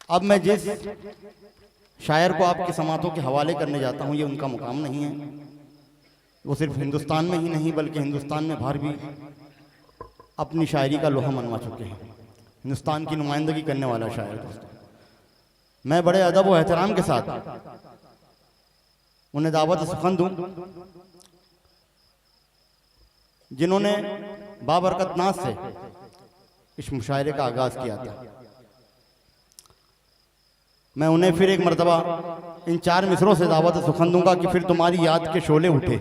अब मैं जिस शायर को आपकी समातों के हवाले करने जाता हूँ, ये उनका मुकाम नहीं है। वो सिर्फ हिंदुस्तान में ही नहीं बल्कि हिंदुस्तान में बाहर भी अपनी शायरी का लोहा मनवा चुके हैं। हिंदुस्तान की नुमाइंदगी करने वाला शायर दोस्तों, मैं बड़े अदब व एहतराम के साथ उन्हें दावत सुखन दूं जिन्होंने बाबरकत नाज से इस मुशायरे का आगाज किया था। मैं उन्हें फिर एक मरतबा इन 4 मिसरों से दावत सुखन दूंगा कि फिर तुम्हारी याद के शोले उठे।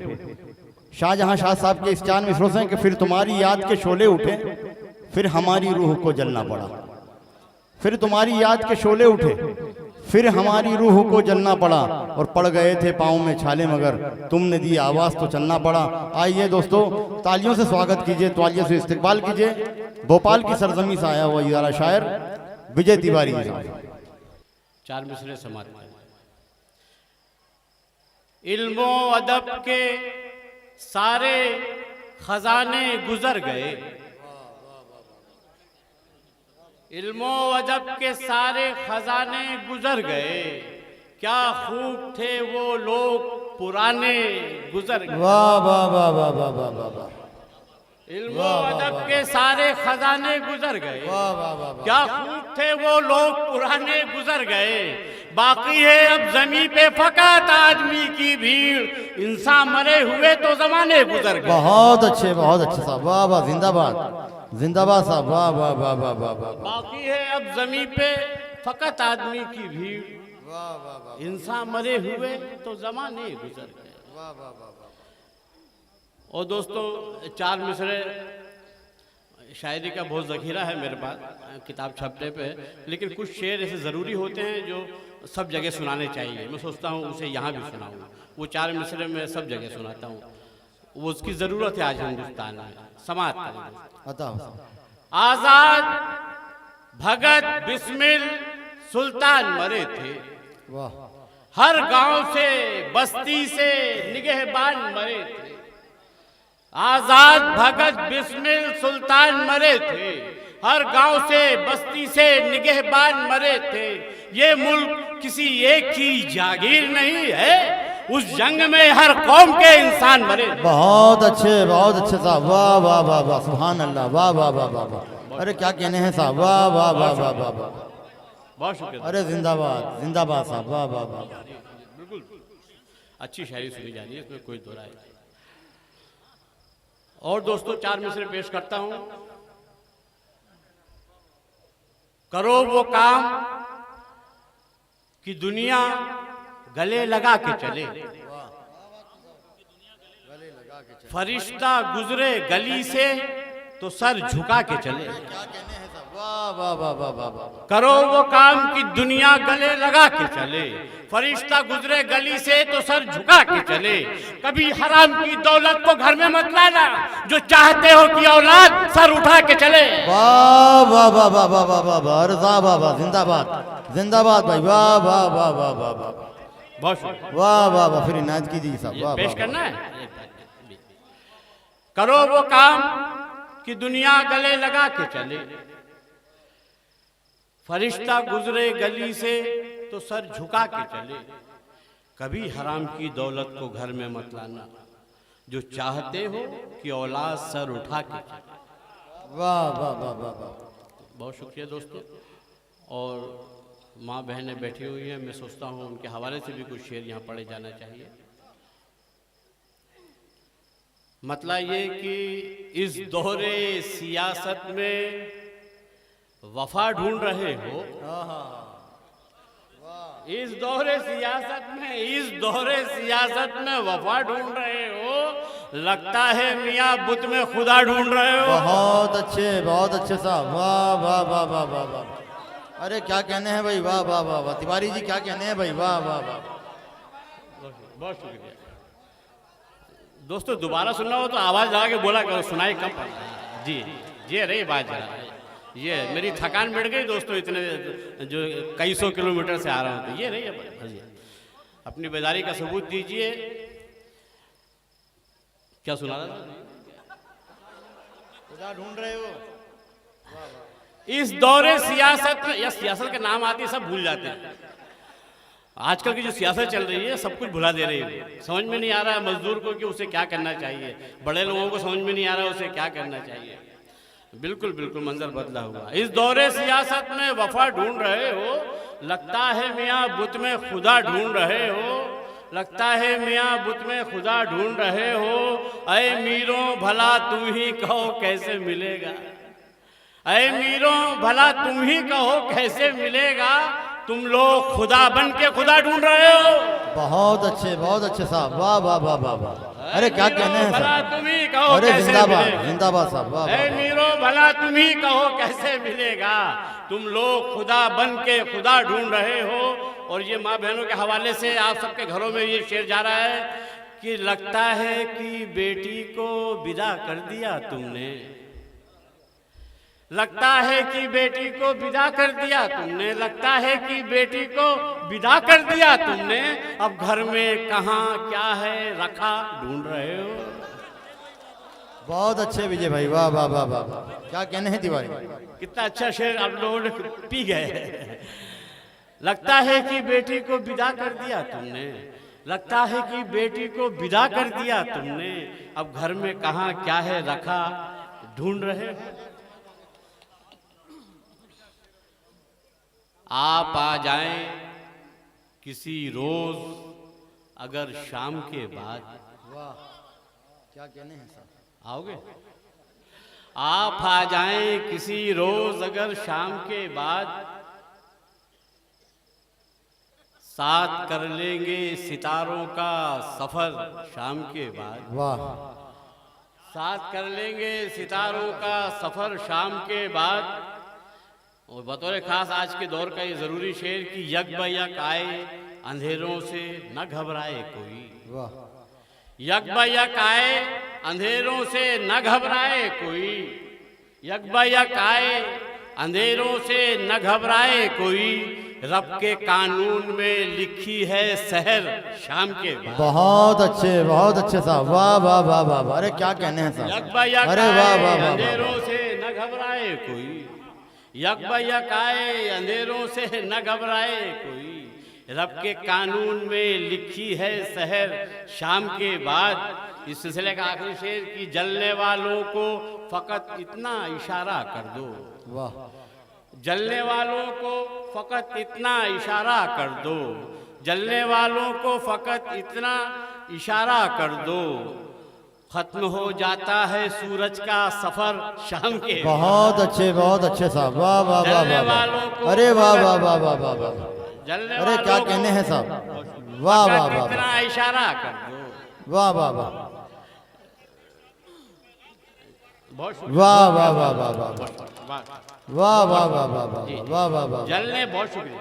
शाहजहां शाह साहब के इस 4 मिसरों से कि फिर तुम्हारी याद के शोले उठे, फिर हमारी रूह को जलना पड़ा। फिर तुम्हारी याद के शोले उठे, फिर हमारी रूह को जलना पड़ा। और पड़ गए थे पाँव में छाले मगर तुमने दी आवाज तो चलना पड़ा। आइए दोस्तों, तालियों से स्वागत कीजिए, तालियों से इस्तकबाल कीजिए भोपाल की सरजमी से आया हुआ इदारा शायर विजय तिवारी जी। 4 मिसरे समाप्त करें। इल्मो अदब के सारे खजाने गुजर गए, इल्मो अदब के सारे खजाने गुजर गए, क्या खूब थे वो लोग पुराने गुजर गए। वाह वाह वाह वाह वाह वाह वाह वाह। इल्मो अदब के सारे खजाने गुजर गए, वाह वाह वाह वाह। क्या खूब थे वो लोग पुराने गुजर गए। बाकी है अब जमीन पे फकत आदमी की भीड़, इंसान मरे हुए तो जमाने गुजर गए। बहुत अच्छे साहब, वाह वाह, जिंदाबाद जिंदाबाद साहब, वाह वाह वाह वाह वाह वाह। बाकी है अब जमीन पे फकत आदमी की भीड़, वाह वाह वाह इंसान मरे हुए तो जमाने गुजर गए। वाह वाह वाह। और दोस्तों 4 मिसरे शायरी का बहुत ज़ख़ीरा है मेरे पास किताब छपने पे, लेकिन कुछ शेर ऐसे ज़रूरी होते हैं जो सब जगह सुनाने चाहिए। मैं सोचता हूँ उसे यहाँ भी सुनाऊँ। वो 4 मिसरे में सब जगह सुनाता हूँ, वो उसकी ज़रूरत है आज हिंदुस्तान में। समाप्त करें। आज़ाद भगत बिस्मिल सुल्तान मरे थे, वाह। हर गांव से बस्ती से निगहबान मरे थे। आजाद भगत बिस्मिल सुल्तान मरे थे, हर गांव से बस्ती से निगहबान मरे थे। ये मुल्क किसी एक की जागीर नहीं है, उस जंग में हर कौम के इंसान मरे। बहुत अच्छे साहब, वाह वाह वाह वाह, सुभान अल्लाह, वाह वाह वाह वाह वाह। अरे क्या कहने हैं साहब, वाह वाह वाह वाह वाह वाह। बहुत शुक्रिया। अरे जिंदाबाद जिंदाबाद साहब, वाह वाह वाह। बिल्कुल अच्छी शायरी सुनी जा रही है, इसमें कोई दो राय नहीं। और दोस्तों 4 मिसरे पेश करता हूं। करो वो काम कि दुनिया गले लगा के चले, फरिश्ता गुजरे गली से तो सर झुका के चले। वाह वाह वाह वाह वाह वाह। करो वो काम कि दुनिया गले लगा के चले, फरिश्ता गुजरे गली से तो सर झुका के चले। कभी हराम की दौलत को घर में मत लाना, जो चाहते हो कि औलाद सर उठा के चले। वाह वाह वाह वाह वाह वाह वाह वाह। अरे वाह वाह वाह, जिंदाबाद जिंदाबाद भाई, वाह वाह वाह वाह वाह वाह। बहुत शुक्रिया। वाह वाह वाह, फिर इनायत कीजिए साहब, वाह पेश वाह। करना है। करो वो काम कि दुनिया गले लगा के चले, फरिश्ता गुजरे गली से तो सर झुका के चले। कभी हराम की दौलत को घर में मत लाना, जो चाहते हो कि औलाद सर उठा के चले। वाह वाह वाह वाह वाह। बहुत शुक्रिया दोस्तों। और माँ बहनें बैठी हुई हैं, मैं सोचता हूँ उनके हवाले से भी कुछ शेर यहाँ पढ़े जाना चाहिए। मतलब ये कि इस दोहरे सियासत में वफा ढूंढ रहे हो, इस दोहरे सियासत में वफा ढूंढ रहे हो, लगता है मियाँ बुत में खुदा ढूंढ रहे हो। बहुत अच्छे साहब, वाह वाह वाह वाह वाह वाह। अरे क्या कहने हैं भाई, वाह वाह वाह वाह। तिवारी जी क्या कहने हैं भाई, वाह वाह वाह। बहुत शुक्रिया दोस्तों। दोबारा सुनना हो तो आवाज लगा के बोला करो, सुनाई कम पड़ता है। जी ये रही बात जरा, ये मेरी थकान मिट गई दोस्तों, इतने जो कई सौ किलोमीटर से आ रहा हूँ, तो ये रही अपनी बेदारी का सबूत दीजिए। क्या सुना रहा था? खुदा ढूंढ रहे हो। इस दौरे सियासत में, या सियासत का नाम आते सब भूल जाते हैं। आजकल की जो सियासत चल रही है सब कुछ भुला दे रही है। समझ में नहीं आ रहा है मजदूर को कि उसे क्या करना चाहिए, बड़े लोगों को समझ में नहीं आ रहा है उसे क्या करना चाहिए। बिल्कुल बिल्कुल मंजर बदला हुआ। इस दौरे सियासत में वफा ढूंढ रहे हो, लगता है मियाँ बुत में खुदा ढूंढ रहे हो, लगता है मियाँ बुत में खुदा ढूंढ रहे हो। अय मीरों भला तुम ही कहो कैसे मिलेगा, अय मीरों भला तुम ही कहो कैसे मिलेगा, तुम लोग खुदा बन के खुदा ढूंढ रहे हो। बहुत अच्छे साहब, वाह वाह वाह वाह वाह। अरे क्या कहने हैं भला साहब, तुम ही कहो अरे कैसे जिंदाबाद मिलेगा। जिंदाबाद साहब, वाह ऐ वाह। मीरो भला तुम ही कहो कैसे मिलेगा, तुम लोग खुदा बन के खुदा ढूंढ रहे हो। और ये माँ बहनों के हवाले से आप सबके घरों में ये शेर जा रहा है कि लगता है कि बेटी को विदा कर दिया तुमने, लगता है कि बेटी को विदा कर दिया तुमने, लगता है कि बेटी को विदा कर दिया तुमने, अब घर में कहाँ क्या है रखा ढूंढ रहे हो। बहुत अच्छे विजय भाई, वाह वाह वाह वाह वाह। क्या कहने हैं तिवारी, कितना अच्छा शेर आप लोगों ने पी गए। लगता है कि बेटी को विदा कर दिया तुमने, लगता है कि बेटी को विदा कर दिया तुमने, अब घर में कहाँ क्या है रखा ढूंढ रहे हो। आप आ जाएं किसी रोज अगर शाम के बाद, वाह क्या कहने हैं साहब, आओगे। आप आ जाएं किसी रोज अगर शाम के बाद, साथ कर लेंगे सितारों का सफर शाम के बाद, वाह साथ कर लेंगे सितारों का सफर शाम के बाद। और बतौर खास आज के दौर का ये जरूरी शेर कि यक ब यक आए अंधेरों से न घबराए कोई, वाह। यक ब यक आए अंधेरों से न घबराए कोई, यक ब यक आए अंधेरों से न घबराए कोई, रब के कानून में लिखी है सहर शाम के बाद। बहुत अच्छे साहब, वाह वाह वाह वाह वाह। अरे क्या कहने हैं साहब, यक ब यक अरे वाह आए वाह वाह। अंधेरों से न घबराए कोई, यक ब यक आए अंधेरों से न घबराए कोई, रब के कानून में लिखी है सहर शाम के बाद। इस सिलसिले का आखिरी शेर कि जलने वालों को फकत इतना इशारा कर दो, वाह। जलने वालों को फकत इतना इशारा कर दो, जलने वालों को फकत इतना इशारा कर दो, खत्म हो जाता है सूरज का सफर शाम के। बहुत अच्छे साहब, वाह वाह वाह जलने वाह वालों वाह। को अरे वाह वाह वाह वाह वाह वाह। जलने अरे क्या वालों को कहने हैं साहब, वाह वाह फकत वाह इतना इशारा कर दो। वाह वाह वाह बहुत वाह वाह वाह वाह वाह वाह। वाह वाह वाह वाह वाह वाह वाह वाह। जलने, बहुत शुक्रिया।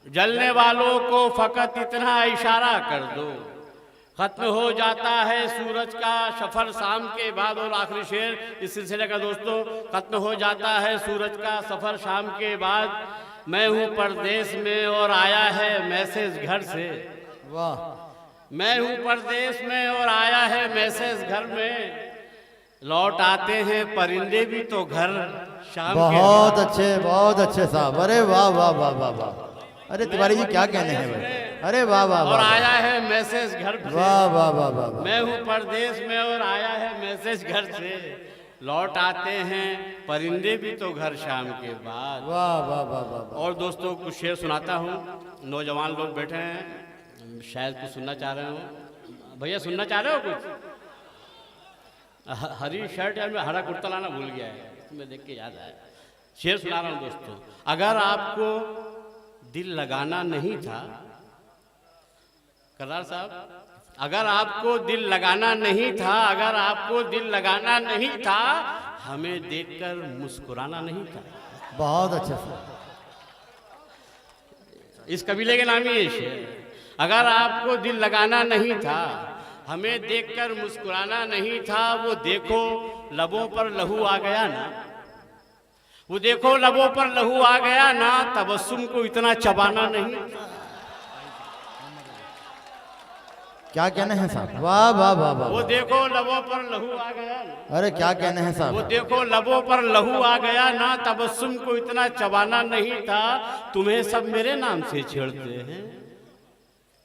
जलने वालों को फकत इतना इशारा कर दो, खत्म हो जाता है सूरज का सफर शाम के बाद। और आखिरी शेर इस सिलसिले का दोस्तों, खत्म हो जाता है सूरज का सफर शाम के बाद, मैं हूँ परदेश में और आया है मैसेज घर से, वाह। मैं हूँ परदेश में और आया है मैसेज घर में, लौट आते हैं परिंदे भी तो घर शाम के बाद। बहुत अच्छे साहब, अरे वाह वाह वाह वाह वाह। अरे तिवारी जी क्या कहने हैं भाई, अरे वाह वाह और वाह आया है मैसेज घर से, वाह वाह वाह वाह वाह। मैं हूँ परदेश में और आया है मैसेज घर से, लौट आते हैं परिंदे भी तो घर शाम के बाद। वाह वाह वाह वाह। और दोस्तों कुछ शेर सुनाता हूँ, नौजवान लोग बैठे हैं शायद कुछ सुनना चाह रहे हो। भैया सुनना चाह रहे हो कुछ? हरी शर्ट यार, मैं हरा कुर्ता लाना भूल गया है, मैं देख के याद आया। शेर सुना रहा हूँ दोस्तों। अगर आपको दिल लगाना नहीं था, करार साहब, अगर आपको दिल लगाना नहीं था, अगर आपको दिल लगाना नहीं था, हमें देखकर मुस्कुराना नहीं था। बहुत अच्छा साहब, इस कबीले के नाम ही ये शेर। अगर आपको दिल लगाना नहीं था, हमें देखकर मुस्कुराना नहीं था, वो देखो लबों पर लहू आ गया ना, वो देखो लबों पर लहू आ गया ना, तबस्सुम को इतना चबाना नहीं। क्या कहने हैं साहब, वाह वाह वाह वाह। वो देखो लबों पर लहू आ गया ना, अरे क्या कहने हैं वो साहब, देखो लबों पर लहू आ गया ना, तबस्सुम को इतना चबाना नहीं था। तुम्हें सब मेरे नाम से छेड़ते हैं,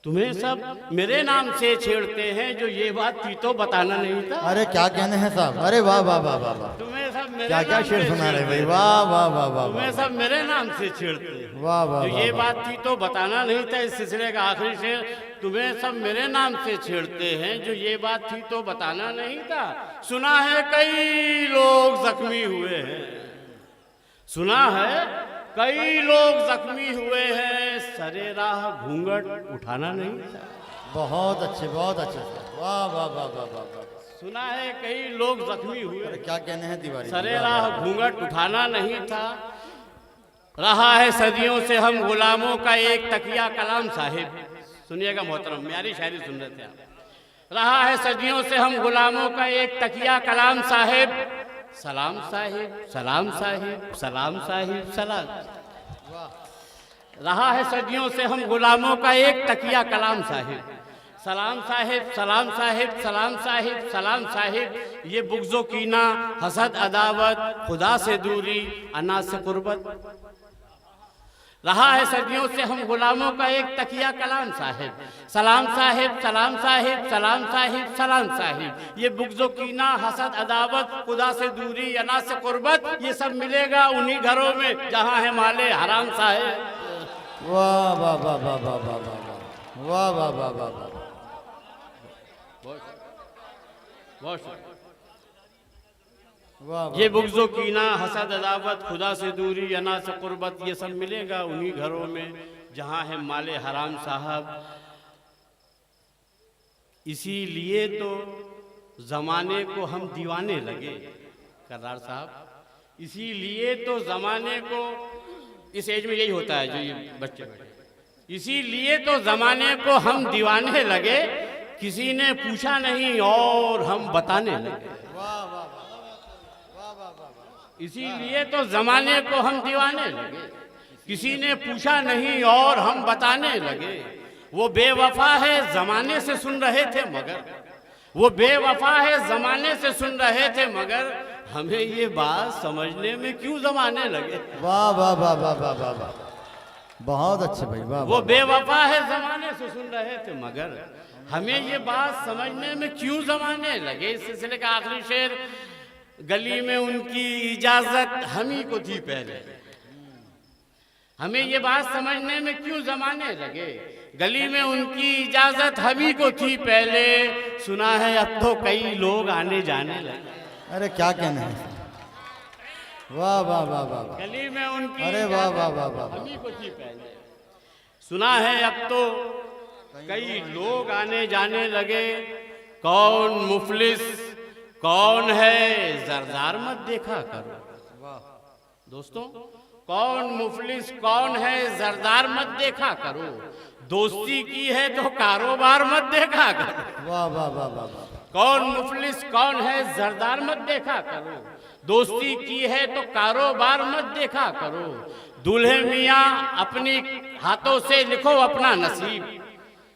तुम्हें सब मेरे नाम से छेड़ते हैं, जो ये बात थी तो बताना नहीं था। अरे क्या कहने हैं साहब, अरे वाह वाह वाह वाह वाह। तुम्हें सब मेरे क्या क्या नाम शेर से सुना रहे छेड़ते भाई, हैं, वाह वाह वाह वाह तुम्हें सब मेरे नाम से छेड़ते हैं, वाह वाह जो वाह ये वाह। बात थी तो बताना नहीं था। इस सिलसिले का आखिरी शेर, तुम्हें सब मेरे नाम से छेड़ते हैं, जो ये बात थी तो बताना नहीं था। सुना है कई लोग जख्मी हुए हैं, सुना है कई लोग जख्मी हुए हैं, सरे राह घूंघट उठाना नहीं था। बहुत अच्छे साहब, वाह वाह वाह वाह वाह वाह। सुना है कई लोग जख्मी हुए, अरे क्या कहने हैं तिवारी, सरे राह घूंघट उठाना नहीं था। रहा है सदियों से हम गुलामों का एक तकिया कलाम साहिब, सुनिएगा मोहतरम, म्यारी शायरी सुन रहे थे आप। रहा है सदियों से हम गुलामों का एक तकिया कलाम साहिब, सलाम साहिब सलाम साहिब सलाम साहिब सलाम। रहा है सदियों से हम गुलामों का एक तकिया कलाम साहिब, सलाम साहिब सलाम साहिब सलाम साहिब सलाम साहिब। ये बुग़्ज़ो कीना हसद अदावत, खुदा से दूरी अना से कुर्बत। रहा है सदियों से हम गुलामों का एक तकिया कलाम साहिब, सलाम साहिब सलाम साहिब सलाम साहिब सलाम साहिब। ये बुग़्ज़ो कीना हसद अदावत, खुदा से दूरी अना से कुर्बत, ये सब मिलेगा उन्हीं घरों में जहाँ है माले हराम साहिब। वाह वाह वाह वाह वाह वाह वाह वाह वाह वाह वाह। ये बुग़्ज़ो कीना हसद अदावत, खुदा से दूरी अना से कुर्बत, ये सब मिलेगा उन्हीं घरों में जहाँ है माले हराम साहब। इसीलिए तो ज़माने को हम दीवाने लगे, कर्रार साहब, इसीलिए तो ज़माने को, इस एज में यही होता है जो ये बच्चे बैठे, इसीलिए तो ज़माने को हम दीवाने लगे, किसी ने पूछा नहीं और हम बताने लगे। इसीलिए तो ज़माने को हम दीवाने लगे, किसी ने पूछा नहीं और हम बताने लगे। वो बेवफा है ज़माने से सुन रहे थे मगर, वो बेवफा है ज़माने से सुन रहे थे मगर, हमें ये बात समझने में क्यों ज़माने लगे। वाह वाह वाह वाह वाह वाह वाह, बहुत अच्छे भाई, वाह। वो बेवफा है ज़माने से सुन रहे थे मगर, हमें ये बात समझने में क्यों ज़माने लगे। इस सिलसिले का आखिरी शेर, गली में उनकी इजाजत हम ही को थी पहले, हमें ये बात समझने में क्यों ज़माने लगे। गली में उनकी इजाजत हम ही को थी पहले, सुना है अब तो कई लोग आने जाने लगे। अरे क्या कहने हैं, वाह वाह वाह वाह वाह। गली में उनकी, अरे वाह वाह वाह वाह। हम ही को थी पहले, सुना है अब तो कई लोग आने जाने लगे। कौन मुफलिस कौन है जरदार मत देखा करो, दोस्तों कौन मुफलिस कौन है जरदार मत देखा करो, दोस्ती की है तो कारोबार मत देखा करो। वाह वाह वाह वाह वाह। कौन मुफलिस कौन है जरदार मत देखा करो, दोस्ती की है तो कारोबार मत देखा करो। दूल्हे मियाँ अपनी हाथों से लिखो अपना नसीब,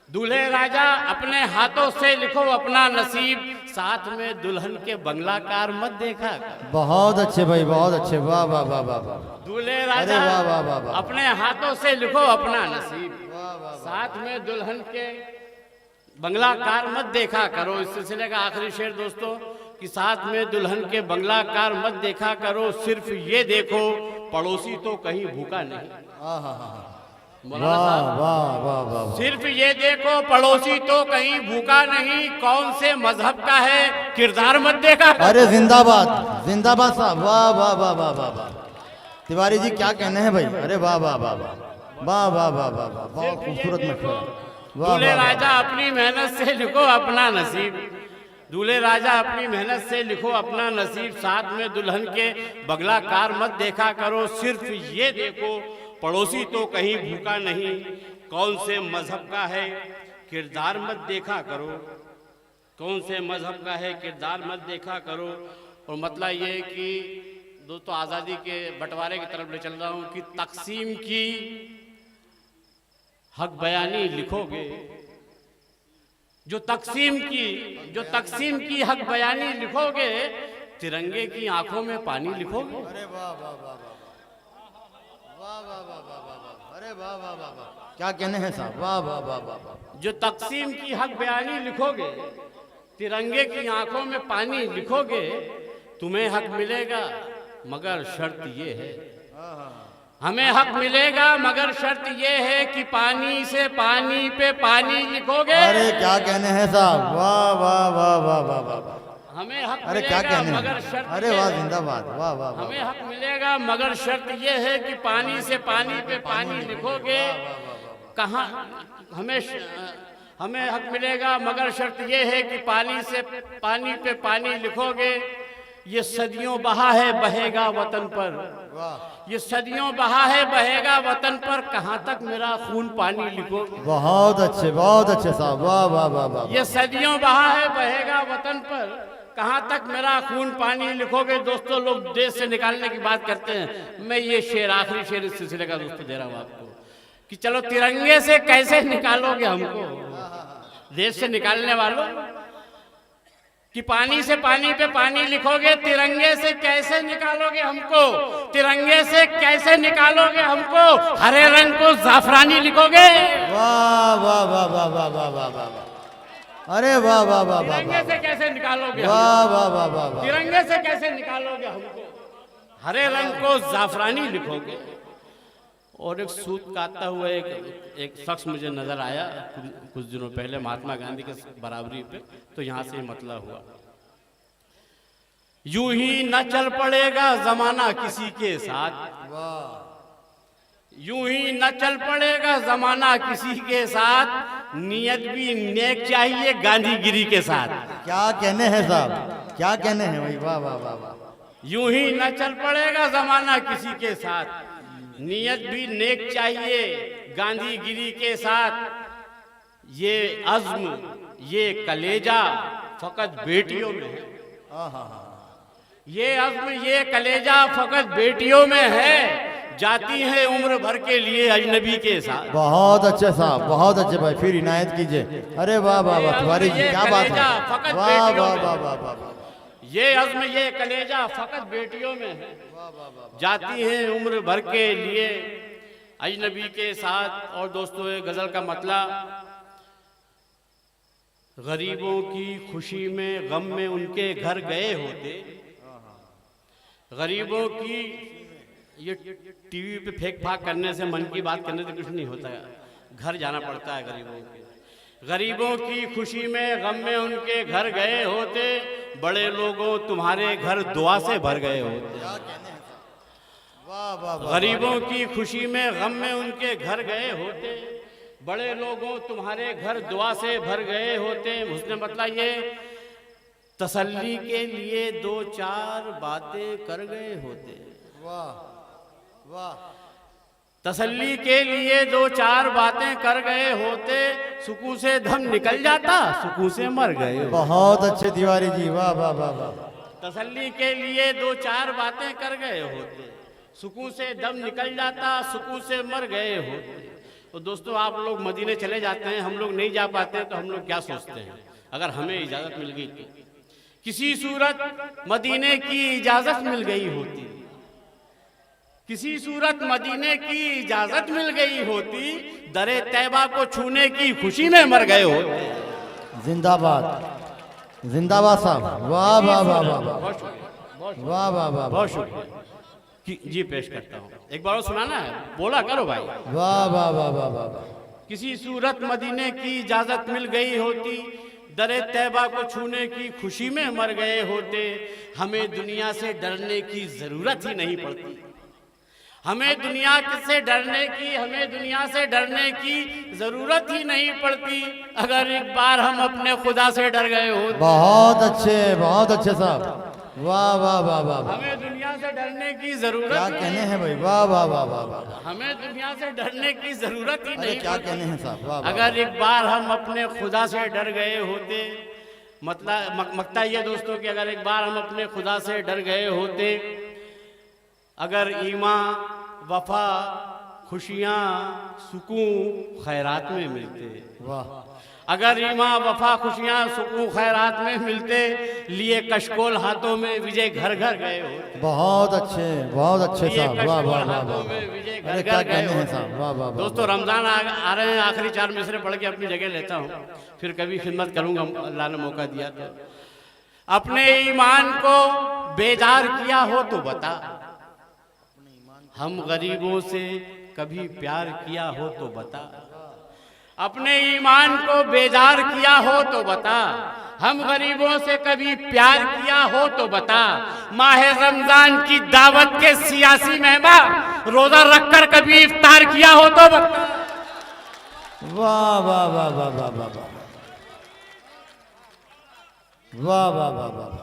दूल्हे राजा अपने हाथों से लिखो अपना नसीब, साथ में दुल्हन के बंगला कार मत देखा कर। बहुत अच्छे भाई, बहुत अच्छे, वाह वाह वाह वाह वाह। दूल्हे अरे राजा वाह वाह वाह वाह। अपने हाथों से लिखो अपना नसीब, साथ में दुल्हन के बंगला कार मत देखा करो। इस सिलसिले का आखिरी शेर दोस्तों, कि साथ में दुल्हन के बंगला कार मत देखा करो, सिर्फ ये देखो पड़ोसी तो कहीं भूखा नहीं। मौलाना वाह साहब, वाह वाह वाह। सिर्फ ये देखो पड़ोसी तो कहीं भूखा नहीं, कौन से मजहब का है किरदार मत देखा। अरे जिंदाबाद जिंदाबाद साहब, वाह वाह वाह वाह वाह वाह। तिवारी जी क्या कहने हैं भाई, अरे वाह वाह वाह वाह वाह वाह वाह वाह वाह, बहुत खूबसूरत मशवरा। वाह दूल्हे वाह वाह। राजा अपनी मेहनत से लिखो अपना नसीब, दूल्हे राजा अपनी मेहनत से लिखो अपना नसीब, साथ में दुल्हन के बंगला कार मत देखा करो, सिर्फ ये देखो पड़ोसी तो कहीं भूखा नहीं, कौन से मजहब का है किरदार मत देखा करो, कौन से मजहब का है किरदार मत देखा करो। और मतलब ये कि दोस्तों आज़ादी के बंटवारे की तरफ ले चल रहा हूँ कि तकसीम की हक बयानी लिखोगे जो तकसीम की हक बयानी लिखोगे, तिरंगे की आंखों में पानी लिखोगे। अरे वाह वाह वाह वाह वाह वाह वाह वाह वाह, अरे वाह वाह वाह वाह, क्या कहने हैं साहब, वाह वाह वाह वाह वाह। जो तकसीम की हक बयानी लिखोगे, तिरंगे की आंखों में पानी लिखोगे, तुम्हें हक मिलेगा मगर शर्त ये है, हमें हक मिलेगा मगर शर्त ये है कि पानी से पानी पे पानी लिखोगे। अरे क्या कहने हैं साहब, वाह वाह वाह वाह वाह वाह। हमें हक अरे क्या मिलेगा कहने मगर हैं, शर्त अरे ये वाह है, जिंदाबाद, वाह वाह वाह। हमें हक मिलेगा मगर शर्त ये है कि पानी से पानी पे पानी लिखोगे। कहाँ हमें हक मिलेगा मगर शर्त ये है कि पानी से पानी पे पानी लिखोगे। ये सदियों बहा है बहेगा वतन पर, ये सदियों बहा है बहेगा वतन पर, कहाँ तक मेरा खून पानी लिखोगे। बहुत अच्छे साहब, वाह वाह वाह वाह। ये सदियों बहा है बहेगा वतन पर, कहाँ तक मेरा खून पानी लिखोगे। दोस्तों, लोग देश से निकालने की बात करते हैं, मैं ये शेर आखिरी शेर इस सिलसिले का दोस्तों दे रहा हूँ आपको कि चलो तिरंगे से कैसे निकालोगे हमको, देश से निकालने वालों, कि पानी से पानी पे पानी लिखोगे, तिरंगे से कैसे निकालोगे हमको, तिरंगे से कैसे निकालोगे हमको, हरे रंग को जाफरानी लिखोगे। वाह वाह वाह वाह वाह वाह वाह वाह, अरे वाह वाह वाह वाह, तिरंगे से कैसे निकालोगे, वाह वाह वाह वाह वाह, तिरंगे से कैसे निकालोगे हमको, हरे रंग को जाफरानी लिखोगे। और एक सूत काटता हुआ एक शख्स मुझे नजर आया कुछ दिनों पहले महात्मा गांधी के बराबरी पे, तो यहाँ से मतलब हुआ, यूं ही न चल पड़ेगा जमाना किसी के साथ, यूं ही न चल पड़ेगा जमाना किसी के साथ, नियत भी नेक चाहिए गांधीगिरी के साथ। क्या कहने हैं साहब, क्या कहने हैं भाई, वाह वाह वाह वाह। यूं ही न चल पड़ेगा जमाना किसी के साथ, नियत भी नेक चाहिए गांधीगिरी के साथ, ये अज़्म ये कलेजा फकत बेटियों में है, ये अज़्म ये कलेजा फकत बेटियों में है, जाती है उम्र भर के लिए अजनबी के साथ। बहुत अच्छे साहब, बहुत अच्छे भाई, फिर इनायत कीजिए। अरे वाह वाह वाह, तुम्हारी क्या बात है, वाह वाह वाह वाह वाह। ये अज़्म ये कलेजा फकत बेटियों में है, जाती है उम्र भर के लिए अजनबी के साथ। और दोस्तों, ये गजल का मतलब, गरीबों की खुशी में गम में उनके घर गए होते, गरीबों की, ये टीवी पे फेंक फाक करने से, मन की बात करने से कुछ नहीं होता है, घर जाना पड़ता है गरीबों के। गरीबों की खुशी में गम में उनके घर गए होते, बड़े लोगों तुम्हारे घर दुआ से भर गए होते। गरीबों की खुशी में गम में उनके घर गए होते, बड़े लोगों तुम्हारे घर दुआ से भर गए होते। उसने मतलब ये तसल्ली के लिए दो चार बातें कर गए होते, वाह वाह, तसल्ली के लिए दो चार बातें कर गए होते, सुकून से दम निकल जाता सुकून से मर गए होते। बहुत अच्छे तिवारी जी, वाह वाह वाह वाह। तसल्ली के लिए दो चार बातें कर गए होते, सुकून से दम निकल जाता सुकून से मर गए होते। तो दोस्तों, आप लोग मदीने चले जाते हैं, हम लोग नहीं जा पाते हैं, तो हम लोग क्या सोचते हैं, अगर हमें इजाजत मिल गई तो, किसी सूरत मदीने की इजाजत मिल गई होती, किसी सूरत मदीने की इजाजत मिल गई होती, दरे तैबा को छूने की खुशी में मर गए होते। जिंदाबाद जिंदाबाद साहब, वाह वाह वाह वाह वाह, वाह वाह वाह, बहुत शुक्रिया जी पेश करता हूँ। एक बार और सुनाना है, बोला करो भाई। वाह वाह वाह वाह वाह। किसी सूरत मदीने की इजाजत मिल गई होती, दरे तैबा को छूने की खुशी में मर गए होते। हमें दुनिया से डरने की जरूरत ही नहीं पड़ती, हमें दुनिया से डरने की जरूरत ही नहीं पड़ती, अगर एक बार हम अपने खुदा से डर गए होते। बहुत अच्छे साहब, वाह वाह वाह वाह। हमें दुनिया से डरने की जरूरत, क्या कहने हैं भाई, वाह वाह वाह वाह। हमें दुनिया से डरने की जरूरत ही नहीं, क्या कहने हैं साहब, वाह। अगर एक बार हम अपने खुदा से डर गए होते, मतलब मकता ये दोस्तों कि अगर एक बार हम अपने खुदा से डर गए होते, अगर ईमान वफा खुशियाँ सुकून खैरात में मिलते। वाह अगर ईमान वफा खुशियाँ सुकून खैरात में मिलते, लिए कशकोल हाथों में विजय घर घर गए होते। बहुत अच्छे लिए साहब, वाह वाह कशकोल वाह हाथों वाह। में विजय घर अरे क्या घर गए कहने हैं होते। साहब, वाह वाह वाह। दोस्तों रमजान आ रहे हैं, आखिरी 4 मिसरे पढ़ के अपनी जगह लेता हूँ, फिर कभी खिदमत करूँगा, अल्लाह ने मौका दिया तो। अपने ईमान को बेदार किया हो तो बता, हम गरीबों से कभी प्यार किया हो तो बता। अपने ईमान को बेदार किया हो तो बता, हम गरीबों से कभी प्यार किया हो तो बता। माह रमजान की दावत के सियासी मेहमान रोजा रखकर कभी इफ्तार किया हो तो बता। वाह वाह वाह वाह वाह वाह वाह वाह वाह वाह वाह।